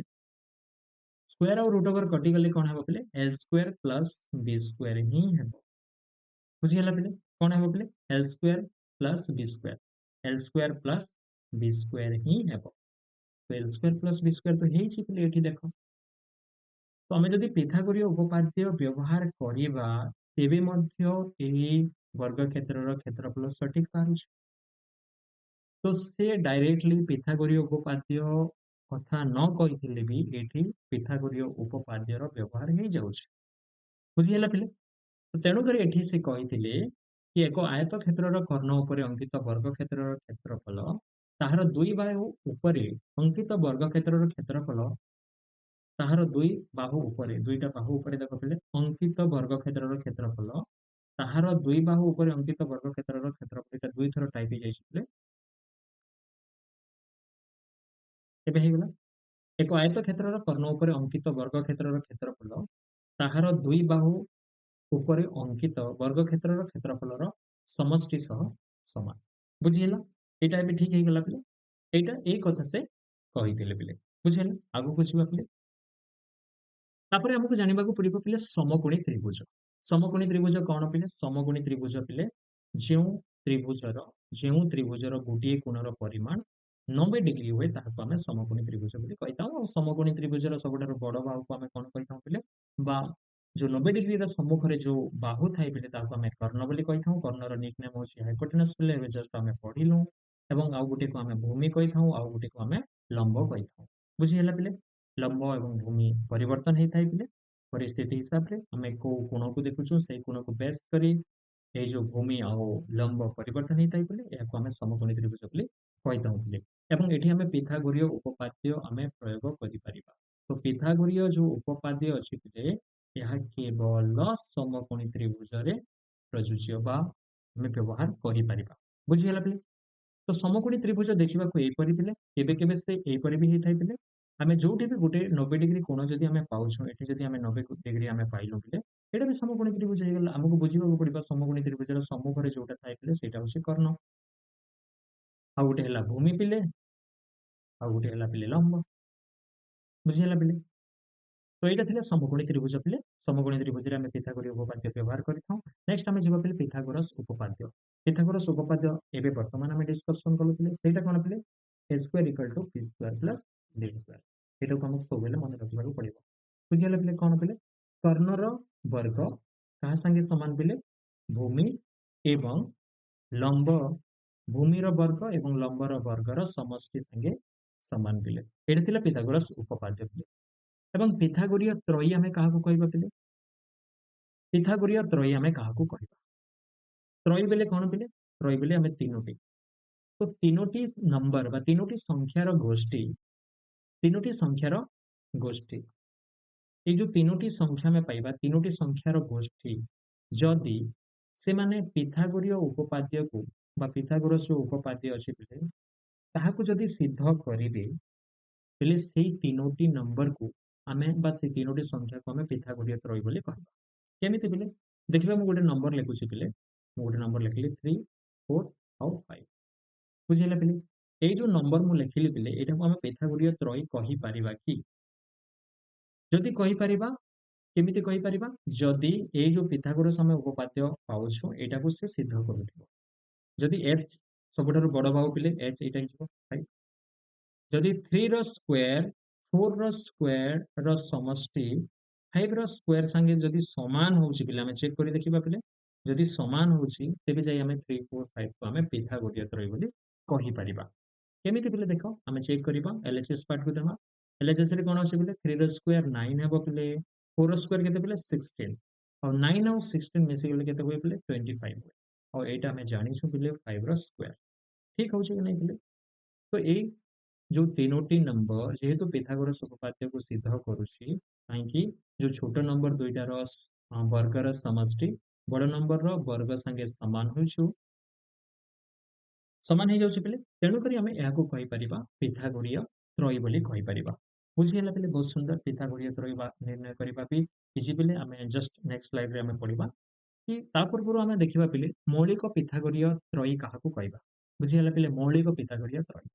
Speaker 1: ସ୍କୋୟାର ଆଉ ରୁଟ୍ ଓଭର କଟିଗଲେ କଣ ହେବ ପିଲେ L square plus B square ହିଁ ହେବ ବୁଝିଗଲା ପିଲେ କଣ ହେବ ପିଲେ L square plus B square L square plus B square ହିଁ ହେବ ତ L square plus B square ତ ହେଇଛି ପିଲେ ଏଠି ଦେଖ ତ ଆମେ ଯଦି ପିଥାଗୋରୀୟ ଉପପାଦ୍ୟ ବ୍ୟବହାର କରିବା ତେବେ ମଧ୍ୟ ଏହି ବର୍ଗକ୍ଷେତ୍ରର କ୍ଷେତ୍ରଫଳ ସଠିକ ବାହାରୁଛି ତ ସେ ଡାଇରେକ୍ଟଲି ପିଥାଗୋରୀୟ ଉପପାଦ୍ୟ କଥା ନ କହିଥିଲେ ବି ଏଠି ପିଥାଗୋରୀୟ ଉପପାଦ୍ୟର ବ୍ୟବହାର ହେଇଯାଉଛି ବୁଝିହେଲା ପିଲେ ତ ତେଣୁକରି ଏଠି ସେ କହିଥିଲେ କି ଏକ ଆୟତକ୍ଷେତ୍ରର କର୍ଣ୍ଣ ଉପରେ ଅଙ୍କିତ ବର୍ଗକ୍ଷେତ୍ରର କ୍ଷେତ୍ରଫଳ ତାହାର ଦୁଇ ବାହୁ ଉପରେ ଅଙ୍କିତ ବର୍ଗକ୍ଷେତ୍ରର କ୍ଷେତ୍ରଫଳ ତାହାର ଦୁଇ ବାହୁ ଉପରେ ଦୁଇଟା ବାହୁ ଉପରେ ଦେଖ ପିଲେ ଅଙ୍କିତ ବର୍ଗକ୍ଷେତ୍ରର କ୍ଷେତ୍ରଫଳ ତାହାର ଦୁଇ ବାହୁ ଉପରେ ଅଙ୍କିତ ବର୍ଗକ୍ଷେତ୍ରର କ୍ଷେତ୍ରଫଳ ଏଇଟା ଦୁଇ ଥର ଟାଇପ ହେଇଯାଇଛି ପିଲେ ଏବେ ହେଇଗଲା ଏକ ଆୟତକ୍ଷେତ୍ରର କର୍ଣ୍ଣ ଉପରେ ଅଙ୍କିତ ବର୍ଗକ୍ଷେତ୍ରର କ୍ଷେତ୍ରଫଳ ତାହାର ଦୁଇ ବାହୁ ଉପରେ ଅଙ୍କିତ ବର୍ଗକ୍ଷେତ୍ରର କ୍ଷେତ୍ରଫଳର ସମଷ୍ଟି ସହ ସମାନ ବୁଝିହେଲା ଏଇଟା ଏବେ ଠିକ ହେଇଗଲା ପିଲେ ଏଇଟା ଏଇ କଥା ସେ କହିଥିଲେ ପିଲେ ବୁଝିହେଲା ଆଗକୁ ଯିବା ପିଲେ ତାପରେ ଆମକୁ ଜାଣିବାକୁ ପଡିବ ପିଲେ ସମକୋଣୀ ତ୍ରିଭୁଜ ସମକୋଣୀ ତ୍ରିଭୁଜ କଣ ପିଲେ ସମକୋଣୀ ତ୍ରିଭୁଜ ପିଲେ ଯେଉଁ ତ୍ରିଭୁଜର ଗୋଟିଏ କୋଣର ପରିମାଣ 90 डिग्री हुए ताहाको आमे समकोणी त्रिभुज बोली कहिताऊ और समकोणी त्रिभुजर सबठारु बड़ बाहुको आमे कोन कहिताऊ बोले बा जो 90 डिग्री ର ସମ୍ମୁଖରେ जो बाहु थाई बोले ताहाको आमे कर्ण बोली कहिताऊ कर्णर निकनेम होची हाइपोटेनस बोले एबे जस्ट आमे पढिलु एवं आउ गुटे को आमे भूमि कहिताऊ आउ गुटे को आमे लंब कहिताऊ बुझी ହେଲା पिले लंब एवं भूमि परिवर्तन हेई थाई पिले परिस्थिति हिसाब रे आमे को कोण को देखुछु सेई कोण को बेस करी ए जो भूमि आउ लंब परिवर्तन हेई थाई बोले याको आमे समकोणी त्रिभुज बोली कहिताऊ पिले ଏବଂ ଏଠି ଆମେ ପିଥାଗୋରୀୟ ଉପପାଦ୍ୟ ଆମେ ପ୍ରୟୋଗ କରିପାରିବା ତ ପିଥାଗୋରୀୟ ଯୋଉ ଉପପାଦ୍ୟ ଅଛି ପିଲେ ଏହା କେବଳ ସମକୋଣୀ ତ୍ରିଭୁଜରେ ପ୍ରଯୁଜ୍ୟ ବା ଆମେ ବ୍ୟବହାର କରିପାରିବା ବୁଝିହେଲା ପିଲେ ତ ସମକୋଣୀ ତ୍ରିଭୁଜ ଦେଖିବାକୁ ଏଇପରି ପିଲେ କେବେ କେବେ ସେ ଏଇପରି ବି ହେଇଥାଏ ପିଲେ ଆମେ ଯୋଉଠି ବି ଗୋଟେ 90 डिग्री କୋଣ ଯଦି ଆମେ ପାଉଛୁ ଏଠି ଯଦି ଆମେ 90 डिग्री ଆମେ ପାଇଲୁ ପିଲେ ଏଇଟା ବି ସମକୋଣୀ ତ୍ରିଭୁଜ ହେଇଗଲା ଆମକୁ ବୁଝିବାକୁ ପଡିବ ସମକୋଣୀ ତ୍ରିଭୁଜର ସମ୍ମୁଖରେ ଯୋଉଟା ଥାଏ ପିଲେ ସେଇଟା ହଉଛି କର୍ଣ୍ଣ ଆଉ ଗୋଟେ ହେଲା ଭୂମି ପିଲେ ଆଉ ଗୋଟେ ହେଲା ପିଲେ ଲମ୍ବ ବୁଝିହେଲା ପିଲେ ତ ଏଇଟା ଥିଲା ସମକୋଣୀ ତ୍ରିଭୁଜ ପିଲେ ସମକୋଣୀ ତ୍ରିଭୁଜରେ ଆମେ ପିଥାଗୋରୀୟ ଉପପାଦ୍ୟ ବ୍ୟବହାର କରିଥାଉ ନେକ୍ସଟ ଆମେ ଯିବା ପିଲେ ପିଥାଗୋରସ ଉପପାଦ୍ୟ ପିଥାଗୋରସ ଉପପାଦ୍ୟ ଏବେ ବର୍ତ୍ତମାନ ଆମେ ଡିସ୍କସନ କରୁଥିଲେ ସେଇଟା କଣ ପିଲେ a square equal to b square plus d square ଏଟାକୁ ଆମକୁ ସବୁବେଳେ ମନେ ରଖିବାକୁ ପଡିବ ବୁଝିହେଲା ପିଲେ କଣ ପିଲେ କର୍ଣ୍ଣର ବର୍ଗ କାହା ସାଙ୍ଗେ ସମାନ ପିଲେ ଭୂମି ଏବଂ ଲମ୍ବ ଭୂମିର ବର୍ଗ ଏବଂ ଲମ୍ବର ବର୍ଗର ସମଷ୍ଟି ସାଙ୍ଗେ ସମାନ ପିଲେ ଏଇଟା ଥିଲା ପିଥାଗୋରସ ଉପପାଦ୍ୟ ପିଲେ ଏବଂ ପିଥାଗୋରୀୟ ତ୍ରୟୀ ଆମେ କାହାକୁ କହିବା ପିଲେ ପିଥାଗୋରୀୟ ତ୍ରୟୀ ଆମେ କାହାକୁ କହିବା ତ୍ରୟୀ ବେଲେ କଣ ପିଲେ ତ୍ରୟୀ ବେଲେ ଆମେ ତିନୋଟି ତ ତିନୋଟି ନମ୍ବର ବା ତିନୋଟି ସଂଖ୍ୟାର ଗୋଷ୍ଠୀ ଏଇ ଯୋଉ ତିନୋଟି ସଂଖ୍ୟା ଆମେ ପାଇବା ତିନୋଟି ସଂଖ୍ୟାର ଗୋଷ୍ଠୀ ଯଦି ସେମାନେ ପିଥାଗୋରୀୟ ଉପପାଦ୍ୟକୁ ବା ପିଥାଗୋରସ ଯୋଉ ଉପପାଦ୍ୟ ଅଛି ପିଲେ ତାହାକୁ ଯଦି ସିଦ୍ଧ କରିବେ ହେଲେ ସେଇ ତିନୋଟି ନମ୍ବରକୁ ଆମେ ବା ସେଇ ତିନୋଟି ସଂଖ୍ୟାକୁ ଆମେ ପିଥାଗୋରୀୟ ତ୍ରୟୀ ବୋଲି କହିବା କେମିତି ପିଲେ ଦେଖିବା ମୁଁ ଗୋଟେ ନମ୍ବର ଲେଖୁଛି ପିଲେ ମୁଁ ଗୋଟେ ନମ୍ବର ଲେଖିଲି 3 4 ଆଉ 5 ବୁଝିହେଲା ପିଲେ ଏଇ ଯୋଉ ନମ୍ବର ମୁଁ ଲେଖିଲି ପିଲେ ଏଇଟାକୁ ଆମେ ପିଥାଗୋରୀୟ ତ୍ରୟୀ କହିପାରିବା କି ଯଦି କହିପାରିବା କେମିତି କହିପାରିବା ଯଦି ଏଇ ଯୋଉ ପିଥାଗୋରସ ଆମେ ଉପପାଦ୍ୟ ପାଉଛୁ ଏଇଟାକୁ ସେ ସିଦ୍ଧ କରୁଥିବ ଯଦି h ସବୁଠାରୁ ବଡ ବାହୁ ପିଲେ h ଏଇଟା ହେଇଯିବ 5 ଯଦି 3 ର ସ୍କ୍ୱାର 4 ର ସ୍କ୍ୱାର ର ସମଷ୍ଟି 5 ର ସ୍କ୍ୱାର ସାଙ୍ଗେ ଯଦି ସମାନ ହଉଛି ପିଲେ ଆମେ ଚେକ୍ କରି ଦେଖିବା ପିଲେ ଯଦି ସମାନ ହଉଛି ତେବେ ଯାଇ ଆମେ 3 4 5 କୁ ଆମେ ପିଥାଗୋରୀୟ ତ୍ରୟୀ ବୋଲି କହିପାରିବା କେମିତି ପିଲେ ଦେଖ ଆମେ ଚେକ୍ କରିବା LHS ପାର୍ଟ କୁ ଦେବା LHS ରେ କଣ ଅଛି ପିଲେ 3 ର ସ୍କ୍ୱାର 9 ହେବ ପିଲେ 4 ର ସ୍କ୍ୱାର କେତେ ପିଲେ 16 ଆଉ 9 ଆଉ 16 ମିଶିଗଲେ କେତେ ହୁଏ ପିଲେ 25 ହୁଏ ଆଉ ଏଇଟା ଆମେ ଜାଣିଛୁ ପିଲେ 5 ର ସ୍କ୍ୱାର ଠିକ ହଉଛି କି ନାଇଁ ପିଲେ ତ ଏଇ जो तीनोटी नंबर जेहेतु पिथागोरस उपपाद्य को सिद्ध करुछि काहेकि जो छोट नंबर दुईटार वर्गर समष्टि बड़ नंबर रो वर्ग संगे समान हो जाउछि पिले तेणु करी हमें एहाको कहि परिबा पिथागोरीय त्रयी बोली कहि परिबा बुझि ହେଲା पिले बहुत सुंदर पिथागोरीय त्रयी बा निर्णय करिबा भी इजी पिले हमें जस्ट नेक्स्ट स्लाइड रे हमें पढिबा कि ता पूर्व हमें देखिबा पिले मौलिक पिथागोरीय त्रयी काहाको कहबा बुझि ହେଲା पिले मौलिक पिथागोरीय त्रयी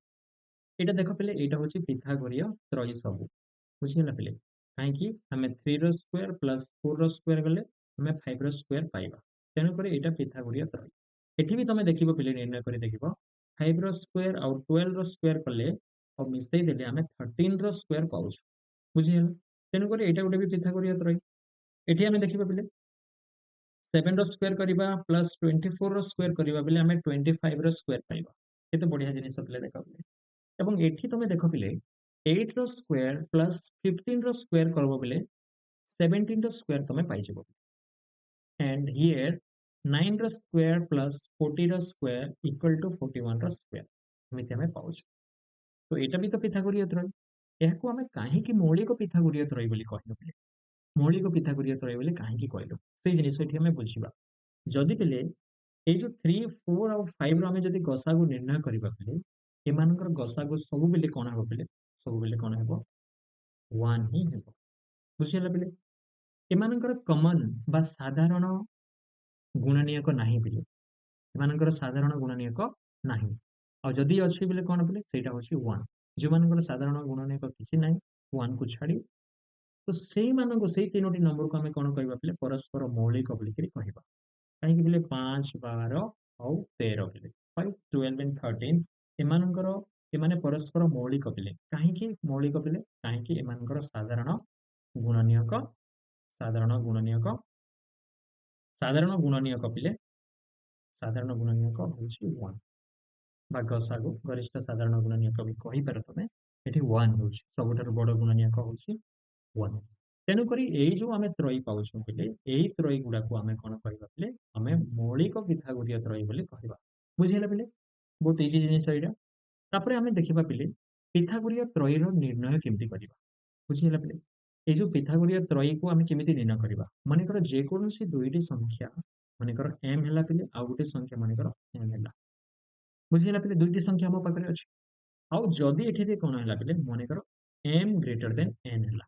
Speaker 1: एटा देख पिले एटा होची पिथागोरीय त्रयी सब बुझिला पिले काहेकि हमें 3 रो स्क्वायर प्लस 4 रो स्क्वायर गले हमें 5 रो स्क्वायर पाइबा तेनु करे एटा पिथागोरीय त्रयी एठी भी तमे देखिबो पिले निर्णय करि देखिबो 5 रो स्क्वायर और 12 रो स्क्वायर कले और मिसई देले हमें 13 रो स्क्वायर पाउछु बुझिला तेनु करे एटा गोटे भी पिथागोरीय त्रयी एठी हमें देखिबो पिले 7 रो स्क्वायर करिबा प्लस 24 रो स्क्वायर करिबा बेले हमें 25 रो स्क्वायर पाइबा केते बढ़िया जिनिस पिले देखा पिले এবং এଠି তুমি দেখো পিলে 8 ର ସ୍କ୍ୱାର ପ୍ଲସ 15 ର ସ୍କ୍ୱାର କରିବ ବେଲେ 17 ର ସ୍କ୍ୱାର ତମେ ପାଇଯିବ and here 9 ର ସ୍କ୍ୱାର ପ୍ଲସ 40 ର ସ୍କ୍ୱାର equal to 41 ର ସ୍କ୍ୱାର ଏମିତି ଆମେ ପାଉଛୁ ତ ଏଇଟା ବି ତ ପିଥାଗୋରୀୟ ତ୍ରୟୀ ଏହାକୁ ଆମେ କାହିଁକି ମୌଳିକ ପିଥାଗୋରୀୟ ତ୍ରୟୀ ବୋଲି କହିଲୁ ପିଲେ ମୌଳିକ ପିଥାଗୋରୀୟ ତ୍ରୟୀ ବୋଲି କାହିଁକି କହିଲୁ ସେଇ ଜିନିଷ ଏଠି ଆମେ ବୁଝିବା ଯଦି ପିଲେ ଏଇ ଯୋଉ 3 4 ଆଉ 5 ର ଆମେ ଯଦି ଗସାଗୁ ନିର୍ଣ୍ଣୟ କରିବା ପିଲେ ଏମାନଙ୍କର ଗସାଗୁ ସବୁ ବେଲେ କଣ ହେବ ପିଲେ ସବୁ ବେଲେ କଣ ହେବ 1 ହିଁ ହେବ ବୁଝିଲା ପିଲେ ଏମାନଙ୍କର କମନ ବା ସାଧାରଣ ଗୁଣନୀୟକ ନାହିଁ ପିଲେ ଏମାନଙ୍କର ସାଧାରଣ ଗୁଣନୀୟକ ନାହିଁ ଆଉ ଯଦି ଅଛି ପିଲେ କଣ ପିଲେ ସେଇଟା ହେଉଛି 1 ଯେଉଁମାନଙ୍କର ସାଧାରଣ ଗୁଣନୀୟକ କିଛି ନାହିଁ 1 କୁ ଛାଡ଼ି ତ ସେଇମାନଙ୍କୁ ସେଇ ତିନୋଟି ନମ୍ବରକୁ ଆମେ କଣ କହିବା ପିଲେ ପରସ୍ପର ମୌଳିକ ବୋଲିକିରି କହିବା କାହିଁକି ପିଲେ 5 12 ଆଉ 13 ପିଲେ 5 12 and 13 ଏମାନଙ୍କର एमाने परस्पर मौलिक पिले काहेकि मौलिक पिले काहेकि एमानकर गुणनीयक साधारण गुणनीयक साधारण गुणनीयक पिले साधारण गुणनीयक होउछि 1 बा गसागु गरिष्ठ साधारण गुणनीयक भी कहि पार तमे एठी 1 होउछि सबठारु बड़ गुणनीयक होउछि 1 तेनु करी एई जो आमे त्रयी पाउछु पिले एई त्रयी गुडा को आमे कोन कहबा पिले आमे मौलिक पिथागोरीय त्रयी बोली कहबा बुझिला पिले बहुत इजी जिनिस एइडा तापरे आमे देखिबा पिले पिथागोरीय त्रयी रो निर्णय केमति करिबा बुझिला पिले ए जो पिथागोरीय त्रयी को आमे केमिति निर्णय करिबा माने कर जे कोनोसी दुईटी संख्या माने कर m हैला पिले आ गुटे संख्या माने कर n हैला बुझिला पिले दुईटी संख्या हम पाखरे अछि आउ जदी एठी कोन हैला पिले माने कर m ग्रेटर देन n हैला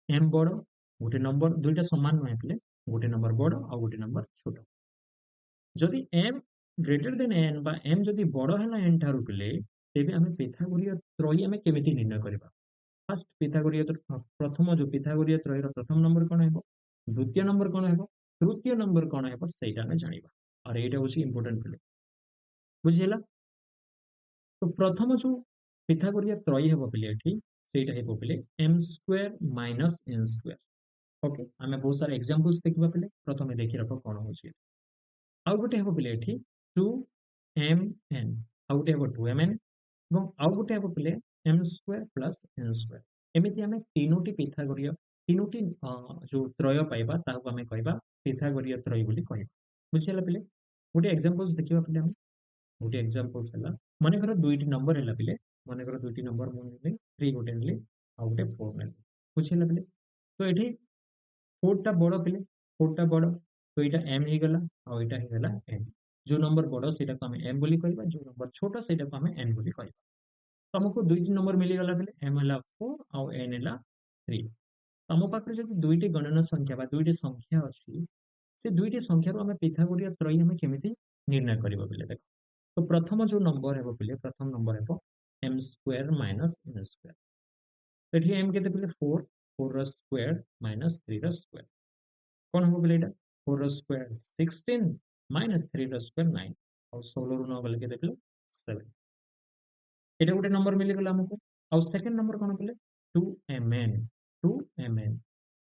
Speaker 1: m बड़ गोटे नंबर दुईटा समान नहे पिले गोटे नंबर बड़ आ गोटे नंबर छोट जदि m ग्रेटर देन n बा m जदि बड़ हैला n ठारू पिले तेबे आमे पिथागोरीय त्रयी आमे केमिति निर्णय करिबा फर्स्ट पिथागोरीय प्रथम जो पिथागोरीय त्रयी रो प्रथम नंबर कोन हेबो द्वितीय नंबर कोन हेबो तृतीय नंबर कोन हेबो सेटा आमे जानिबा और एटा होछि इंपोर्टेंट पिले बुझिला तो प्रथम जो पिथागोरीय त्रयी हेबो पिले एठी सेटा हेबो पिले m square minus n square okay आमे बहुत सारा एग्जांपल्स देखिबा पिले प्रथमे देखि रखो कोन होछि आउ गोटे हेबो पिले एठी 2mn आउ गोटे हेबो 2mn এবং आउ गोटे हेबो पिले m square plus n square एमिति आमे तीनोटी पिथागोरीय तीनोटी जो त्रय पाइबा ताको आमे कहबा पिथागोरीय त्रयी बोली कहबा बुझिला पिले गोटे एग्जांपल्स देखिबा पिले आमे गोटे एग्जांपल्स हला माने कर दुईटी नंबर हला पिले माने कर दुईटी नंबर मु नेले 3 गोटे नेले आउ गोटे 4 नेले बुझिला पिले तो एठी 4 टा बड़ पिले 4 टा बड़ तो एटा m हे गला आ एटा हे गला n जो नंबर बड़ सेटा को हमें m बोली कहबा जो नंबर छोटा सेटा को हमें n बोली कहबा तुमको दुईटी नंबर मिली गला पिले m हला 4 आ n हला 3 तम पाखरे जदि दुईटी गणना संख्या बा दुईटी संख्या अछि से दुईटी संख्या रो हमें पिथागोरीय त्रयी हमें केमिति निर्णय करबा पिले देखो तो प्रथम जो नंबर हेबो पिले प्रथम नंबर हेबो m square minus n square एठी m केते पिले 4 4 रो स्क्वायर माइनस 3 रो स्क्वायर कोन हेबो पिले एटा 4 रो स्क्वायर 16 माइनस 3 रो स्क्वायर 9 और 16 रो 9 गले केते पिले 7 एटा गोटे नंबर मिली गला हमको और सेकंड नंबर कोन पिले 2mn 2mn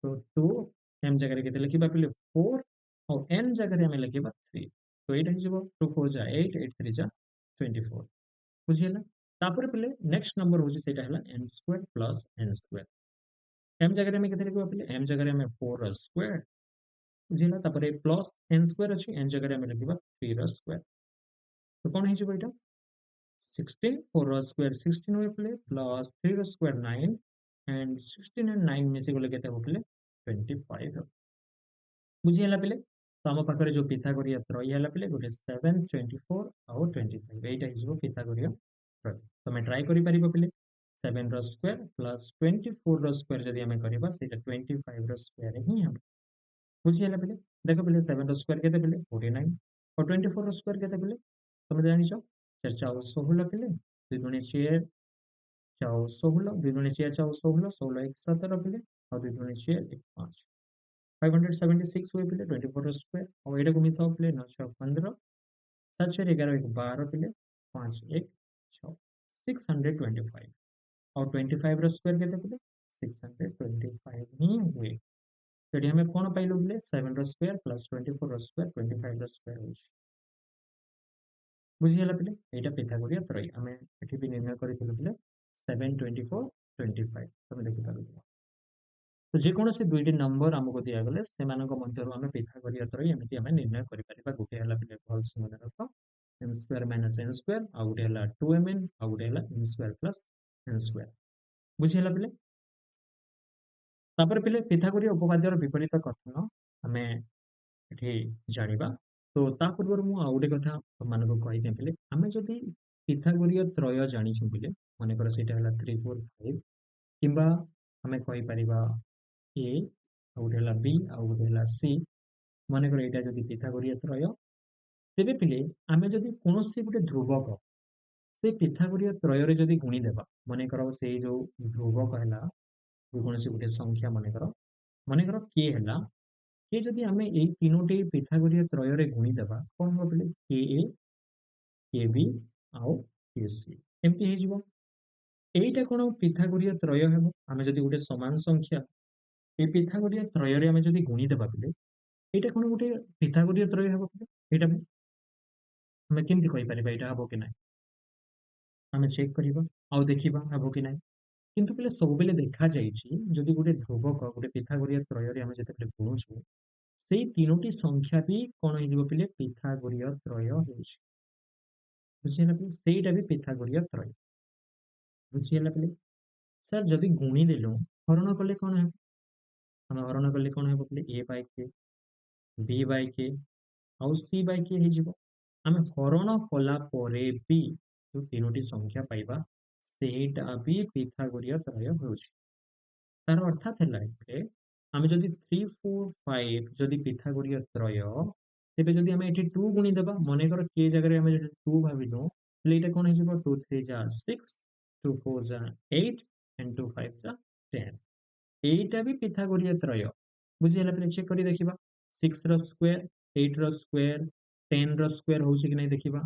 Speaker 1: तो 2m जगह रे केते लिखिबा पिले 4 और n जगह रे हमें लिखिबा 3 तो एटा हिजबो 2 4 जा 8 8 3 जा 24 बुझियला तापर पिले नेक्स्ट नंबर होची सेटा हला n square plus n square m जगह रे हमें केते लिखिबा पिले m जगह रे हमें 4 रो स्क्वायर बुझियला तापर प्लस n स्क्वायर अछि n जगह रे हमें लिखिबा 3 रो स्क्वायर तो कोन हिजबो एटा 16 4 रो स्क्वायर 16 हुए पिले प्लस 3 रो स्क्वायर 9 एंड 16 एंड 9 मिसी गले केते हो पिले 25 बुझियला पिले तो हम पाखरे जो पिथागोरीय त्रयी हला पिले गोटे 7 24 और 25 एटा हिजबो पिथागोरीय त्रयी तमे ट्राई करि परिबो पिले 7 रो स्क्वायर प्लस 24 रो स्क्वायर जदि हमें करबा सेटा 25 रो स्क्वायर ही हम बुझियला पिले देखो पिले 7 रो स्क्वायर केते पिले 49 और 24 रो स्क्वायर केते पिले तमे जानि छ 4 4 16 पिले 2 गुणे 4 4 16 2 गुणे 4 4 16 16 1 17 पिले और 2 गुणे 4 1 5 576 हुए पिले 24 रो स्क्वायर और एटा को मिसाओ पिले 9 6 15 7 4 11 1 12 पिले 5 1 6 625 और 25 रो स्क्वायर केते पिले 625 ही हुए तो हमें कोन पाइलो पिले 7 रो स्क्वायर प्लस 24 रो स्क्वायर 25 रो स्क्वायर होछि बुझियला पिले एटा पिथागोरीय त्रयी हमें एठी भी निर्णय करिथिलु पिले 7 24 25 तमे देखि पारु तो जे कोनोसी दुईटी नंबर हमको दिया गले सेमानक मध्यरु हमें पिथागोरीय त्रयी एमिति हमें निर्णय करि परिबा गोटे हला पिले भलसे मन रखो m square minus n square आ गोटे हला 2mn आ गोटे हला n square plus n square बुझियला पिले तापर पिले पिथागोरीय उपपाद्यर विपरीत कथन हमें एठी जानिबा तो ता पूर्व मु आ गोटे कथा मानको कहि दे पिले हमें जदि पिथागोरीय त्रय जानि छु पिले माने कर सेटा हला 3 4 5 किंबा हमें कहि परिबा ए आउ गोटे हला बी आउ गोटे हला सी माने कर एटा जदि पिथागोरीय त्रय तेबे पिले आमे जदि कोनोसी गोटे ध्रुवक से पिथागोरीय त्रय रे जदि गुणी देबा माने कर से जो ध्रुवक हला कोनोसी गोटे संख्या माने कर के हला के जदि आमे एई तीनोटी पिथागोरीय त्रय रे गुणी देबा कोन हो पिले के ए के बी आउ के सी ଏମିତି ହେଇଯିବ। ଏଇଟା କଣ ପିଥାଗୋରୀୟ ତ୍ରୟ ହେବ? ଆମେ ଯଦି ଗୋଟେ ସମାନ ସଂଖ୍ୟା ଏ ପିଥାଗୋରୀୟ ତ୍ରୟରେ ଆମେ ଯଦି ଗୁଣିଦେବା ପିଲେ, ଏଇଟା କଣ ଗୋଟେ ପିଥାଗୋରୀୟ ତ୍ରୟ ହେବ ପିଲେ? ଏଇଟା ଆମେ କେମିତି କହିପାରିବା ଏଇଟା ହବ କି ନାହିଁ? ଆମେ ଚେକ୍ କରିବା ଆଉ ଦେଖିବା ହେବ କି ନାହିଁ। କିନ୍ତୁ ପିଲେ ସବୁବେଳେ ଦେଖାଯାଇଛି ଯଦି ଗୋଟେ ଧ୍ରୁବକ ଗୋଟେ ପିଥାଗୋରୀୟ ତ୍ରୟରେ ଆମେ ଯେତେବେଳେ ଗୁଣୁଛୁ, ସେଇ ତିନୋଟି ସଂଖ୍ୟା ବି କଣ ହେଇଯିବ ପିଲେ ପିଥାଗୋରୀୟ ତ୍ରୟ ହେଉଛି। ବୁଝିହେଲା ପିଲେ? ସେଇଟା ବି ପିଥାଗୋରୀୟ ତ୍ରୟ। ବୁଝିହେଲା ପିଲେ? ସାର୍ ଯଦି ଗୁଣିଦେଲୁ ହରଣ କଲେ କଣ ହେବ? ଆମେ ହରଣ କଲେ କଣ ହେବ ପିଲେ? a by k, b by k ଆଉ c by k ହେଇଯିବ। ଆମେ ହରଣ କଲା ପରେ ବି ଯୋଉ ତିନୋଟି ସଂଖ୍ୟା ପାଇବା ସେଇଟା ବି ପିଥାଗୋରୀୟ ତ୍ରୟ ହେଉଛି। ତାର ଅର୍ଥାତ୍ ହେଲା ଏବେ ଆମେ ଯଦି 3, 4, 5 ଯଦି ପିଥାଗୋରୀୟ ତ୍ରୟ, ତେବେ ଯଦି ଆମେ ଏଠି 2 ଗୁଣିଦେବା, ମନେକର k ଜାଗାରେ ଆମେ ଯଦି 2 ଭାବିଲୁ, ହେଲେ ଏଇଟା କଣ ହେଇଯିବ 2 3 ଯା 6, 2 4 ଯା 8 and 2 5 ଯା 10। ଏଇଟା ବି ପିଥାଗୋରୀୟ ତ୍ରୟ। ବୁଝିହେଲା ପିଲେ? ଚେକ୍ କରି ଦେଖିବା। 6 ର ସ୍କ୍ୱାର, 8 ର ସ୍କ୍ୱାର, 10 ର ସ୍କ୍ୱାର ହଉଛି କି ନାହିଁ ଦେଖିବା।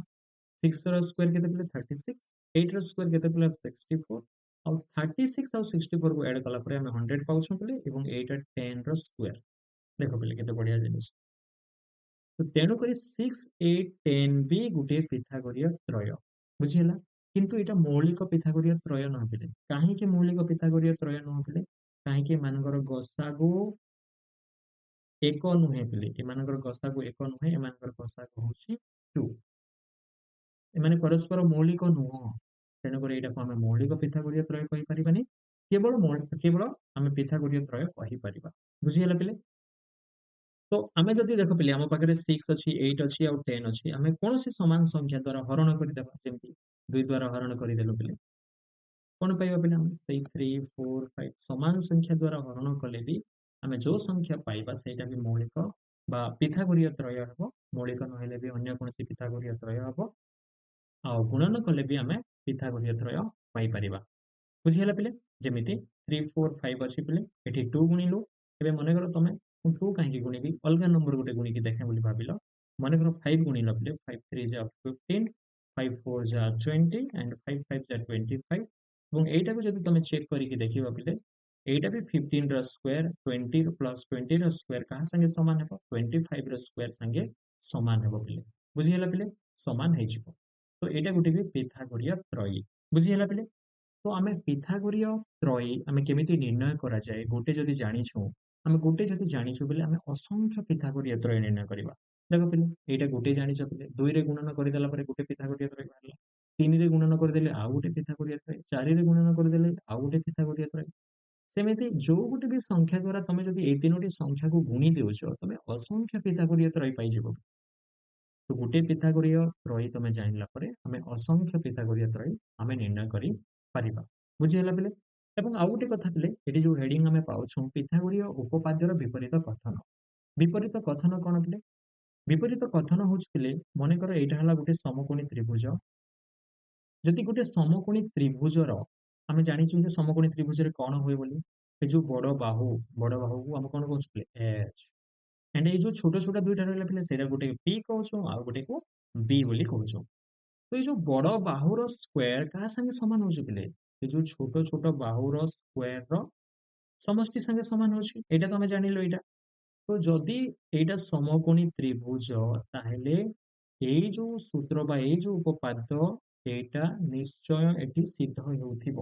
Speaker 1: 6 ର ସ୍କ୍ୱାର କେତେ ପିଲେ 36, 8 ର ସ୍କ୍ୱାର କେତେ ପିଲେ 64 ଆଉ 36 ଆଉ 64 କୁ ଆଡ୍ କଲା ପରେ ଆମେ 100 ପାଉଛୁ ପିଲେ ଏବଂ ଏଇଟା 10 ର ସ୍କ୍ୱାର। ଦେଖ ପିଲେ କେତେ ବଢିଆ ଜିନିଷ। ତ ତେଣୁକରି 6, 8, 10 ବି ଗୋଟିଏ ପିଥାଗୋରୀୟ ତ୍ରୟ। ବୁଝିହେଲା? କିନ୍ତୁ ଏଇଟା ମୌଳିକ ପିଥାଗୋରୀୟ ତ୍ରୟ ନୁହଁ ପିଲେ। କାହିଁକି ମୌଳିକ ପିଥାଗୋରୀୟ ତ୍ରୟ ନୁହଁ ପିଲେ? କାହିଁକି ଏମାନଙ୍କର ଗସାଗୁ ଏକ ନୁହେଁ ପିଲେ। ଏମାନଙ୍କର ଗସାଗୁ ଏକ ନୁହେଁ, ଏମାନଙ୍କର ଗସାଗୁ ହଉଛି 2। ଏମାନେ ପରସ୍ପର ମୌଳିକ ନୁହଁ। ତେଣୁକରି ଏଇଟାକୁ ଆମେ ମୌଳିକ ପିଥାଗୋରୀୟ ତ୍ରୟ କହିପାରିବାନି। କେବଳ ଆମେ ପିଥାଗୋରୀୟ ତ୍ରୟ କହିପାରିବା। ବୁଝିହେଲା ପିଲେ? ତ ଆମେ ଯଦି ଦେଖ ପିଲେ ଆମ ପାଖରେ 6 ଅଛି, 8 ଅଛି ଆଉ 10 ଅଛି। ଆମେ କୌଣସି ସମାନ ସଂଖ୍ୟା ଦ୍ୱାରା ହରଣ କରିଦେବା। ଯେମିତି 2 ଦ୍ୱାରା ହରଣ କରିଦେଲୁ ପିଲେ। କଣ ପାଇବା ପିଲେ ଆମେ? ସେଇ 3, 4, 5 ସମାନ ସଂଖ୍ୟା ଦ୍ୱାରା ହରଣ କଲେ ବି ଆମେ ଯୋଉ ସଂଖ୍ୟା ପାଇବା ସେଇଟା ବି ମୌଳିକ ବା ପିଥାଗୋରୀୟ ତ୍ରୟ ହେବ। ମୌଳିକ ନହେଲେ ବି ଅନ୍ୟ କୌଣସି ପିଥାଗୋରୀୟ ତ୍ରୟ ହେବ। ଆଉ ଗୁଣନ କଲେ ବି ଆମେ ପିଥାଗୋରୀୟ ତ୍ରୟ ପାଇପାରିବା। ବୁଝିହେଲା ପିଲେ? ଯେମିତି 3, 4, 5 ଅଛି ପିଲେ, ଏଠି 2 ଗୁଣିଲୁ। ଏବେ ମନେକର ତମେ ମୁଁ 2 କାହିଁକି ଗୁଣିବି? ଅଲଗା ନମ୍ବର ଗୋଟେ ଗୁଣିକି ଦେଖେ ବୋଲି ଭାବିଲ। ମନେକର 5 ଗୁଣିଲ ପିଲେ, 5 3 ଯା 15, 5 4 ଯା 20 and 5 5 ଯା 25 ଏବଂ ଏଇଟାକୁ ଯଦି ତମେ ଚେକ୍ କରିକି ଦେଖିବ ପିଲେ, ଏଇଟା ବି 15 ର ସ୍କ୍ୱାର 20 ପ୍ଲସ୍ 20 ର ସ୍କ୍ୱାର କାହା ସାଙ୍ଗେ ସମାନ ହେବ? 25 ର ସ୍କ୍ୱାର ସାଙ୍ଗେ ସମାନ ହେବ ପିଲେ। ବୁଝିହେଲା ପିଲେ? ସମାନ ହେଇଯିବ। ତ ଏଇଟା ଗୋଟେ ବି ପିଥାଗୋରୀୟ ତ୍ରୟୀ। ବୁଝିହେଲା ପିଲେ? ତ ଆମେ ପିଥାଗୋରୀୟ ତ୍ରୟୀ ଆମେ କେମିତି ନିର୍ଣ୍ଣୟ କରାଯାଏ? ଗୋଟେ ଯଦି ଜାଣିଛୁ ବୋଲେ ଆମେ ଅସଂଖ୍ୟ ପିଥାଗୋରୀୟ ତ୍ରୟୀ ନିର୍ଣ୍ଣୟ କରିବା। ଦେଖ ପିଲେ, ଏଇଟା ଗୋଟେ ଜାଣିଛ ପିଲେ, 2 ରେ ଗୁଣନ କରିଦେଲା ପରେ ଗୋଟେ ପିଥାଗୋରୀୟ ତ୍ରୟୀ ବାହାରିଲା। 3 ରେ ଗୁଣନ କରିଦେଲେ ଆଉ ଗୋଟେ ପିଥାଗୋରୀୟ ତ୍ରୟୀ, 4 ରେ ଗୁଣନ କରିଦେଲେ ଆଉ ଗୋଟେ ପିଥାଗୋରୀୟ ତ୍ରୟୀ। ସେମିତି ଯୋଉ ଗୋଟେ ବି ସଂଖ୍ୟା ଦ୍ୱାରା ତମେ ଯଦି ଏଇ ତିନୋଟି ସଂଖ୍ୟାକୁ ଗୁଣି ଦେଉଛ, ତମେ ଅସଂଖ୍ୟ ପିଥାଗୋରୀୟ ତ୍ରୟୀ ପାଇଯିବ। ତ ଗୋଟେ ପିଥାଗୋରୀୟ ତ୍ରୟୀ ତମେ ଜାଣିଲା ପରେ ଆମେ ଅସଂଖ୍ୟ ପିଥାଗୋରୀୟ ତ୍ରୟୀ ଆମେ ନିର୍ଣ୍ଣୟ କରିପାରିବା। ବୁଝିହେଲା ପିଲେ? ଏବଂ ଆଉ ଗୋଟେ କଥା ପିଲେ, ଏଠି ଯୋଉ ହେଡିଂ ଆମେ ପାଉଛୁ ପିଥାଗୋରୀୟ ଉପପାଦ୍ୟର ବିପରୀତ କଥନ। ବିପରୀତ କଥନ କଣ ପିଲେ? ବିପରୀତ କଥନ ହଉଛି ପିଲେ, ମନେକର ଏଇଟା ହେଲା ଗୋଟେ ସମକୋଣୀ ତ୍ରିଭୁଜ। ଯଦି ଗୋଟେ ସମକୋଣୀ ତ୍ରିଭୁଜର ଆମେ ଜାଣିଛୁ ଯେ ସମକୋଣୀ ତ୍ରିଭୁଜରେ କଣ ହୁଏ ବୋଲି? ଏ ଯୋଉ ବଡ ବାହୁକୁ ଆମେ କଣ କହୁଛୁ ପିଲେ? ଏଚ୍। ଏଣ୍ଡ ଏଇ ଯୋଉ ଛୋଟ ଛୋଟ ଦୁଇଟା ରହିଲା ପିଲେ ସେଇଟା ଗୋଟେ ପି କହୁଛୁ ଆଉ ଗୋଟେକୁ ବି ବୋଲି କହୁଛୁ। ତ ଏଇ ଯୋଉ ବଡ ବାହୁର ସ୍କ୍ୱାର କାହା ସାଙ୍ଗେ ସମାନ ହଉଛି ପିଲେ? ଏ ଯୋଉ ଛୋଟ ଛୋଟ ବାହୁର ସ୍କ୍ୱାର ର ସମଷ୍ଟି ସାଙ୍ଗେ ସମାନ ହଉଛି। ଏଇଟା ତମେ ଜାଣିଲ ଏଇଟା। ତ ଯଦି ଏଇଟା ସମକୋଣୀ ତ୍ରିଭୁଜ ତାହେଲେ ଏଇ ଯୋଉ ସୂତ୍ର ବା ଏଇ ଯୋଉ ଉପପାଦ୍ୟ ଏଇଟା ନିଶ୍ଚୟ ଏଠି ସିଦ୍ଧ ହେଉଥିବ।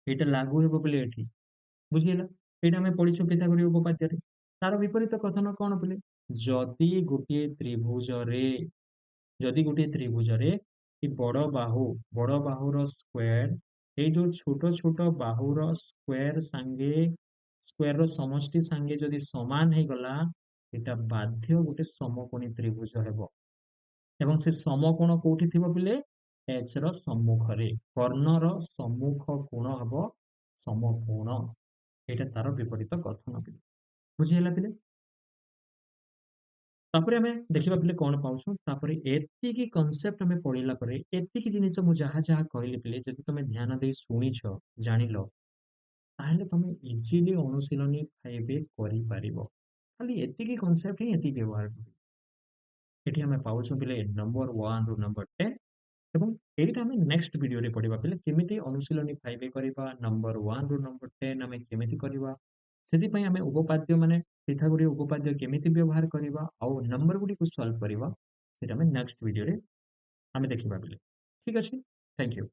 Speaker 1: ଏଇଟା ଲାଗୁ ହେବ ବୋଲି ଏଠି। ବୁଝିହେଲା? ଏଇଟା ଆମେ ପଢିଛୁ ପିଥାଗୋରୀୟ ଉପପାଦ୍ୟରେ। ତାର ବିପରୀତ କଥନ କଣ ପିଲେ? ଯଦି ଗୋଟିଏ ତ୍ରିଭୁଜରେ ଯଦି ଗୋଟିଏ ତ୍ରିଭୁଜରେ ଏ ବଡ ବାହୁର ସ୍କ୍ୱାର ଏଇ ଯୋଉ ଛୋଟ ଛୋଟ ବାହୁର ସ୍କ୍ୱାର ର ସମଷ୍ଟି ସାଙ୍ଗେ ଯଦି ସମାନ ହେଇଗଲା, ଏଇଟା ବାଧ୍ୟ ଗୋଟେ ସମକୋଣୀ ତ୍ରିଭୁଜ ହେବ। ଏବଂ ସେ ସମକୋଣ କୋଉଠି ଥିବ ପିଲେ? ଏଚ୍ ର ସମ୍ମୁଖରେ। କର୍ଣ୍ଣର ସମ୍ମୁଖ କୋଣ ହବ ସମକୋଣ। ଏଇଟା ତାର ବିପରୀତ କଥନ ପିଲେ। ବୁଝିହେଲା ପିଲେ? ତାପରେ ଆମେ ଦେଖିବା ପିଲେ କଣ ପାଉଛୁ? ତାପରେ ଏତିକି କନସେପ୍ଟ ଆମେ ପଢିଲା ପରେ ଏତିକି ଜିନିଷ ମୁଁ ଯାହା ଯାହା କହିଲି ପିଲେ ଯଦି ତମେ ଧ୍ୟାନ ଦେଇ ଶୁଣିଛ, ଜାଣିଲ, ତାହେଲେ ତମେ ଇଜିଲି ଅନୁଶୀଳନୀ 5 କରିପାରିବ। ଖାଲି ଏତିକି କନସେପ୍ଟ ହିଁ ଏତିକି ବ୍ୟବହାର କରିବ। ଏଠି ଆମେ ପାଉଛୁ ପିଲେ ନମ୍ବର 1 ରୁ ନମ୍ବର 10 ଏବଂ ଏଇଟା ଆମେ ନେକ୍ସଟ ଭିଡିଓରେ ପଢିବା ପିଲେ କେମିତି ଅନୁଶୀଳନୀ 5 କରିବା, ନମ୍ବର 1 ରୁ ନମ୍ବର 10 ଆମେ କେମିତି କରିବା। ସେଥିପାଇଁ ଆମେ ଉପପାଦ୍ୟ ମାନେ ପିଥାଗୋରୀୟ ଉପପାଦ୍ୟ କେମିତି ବ୍ୟବହାର କରିବା ଆଉ ନମ୍ବର ଗୁଡ଼ିକୁ ସଲ୍ଭ କରିବା, ସେଇଟା ଆମେ ନେକ୍ସଟ ଭିଡିଓରେ ଆମେ ଦେଖିବା ପିଲେ। ଠିକ ଅଛି, ଥ୍ୟାଙ୍କ ୟୁ।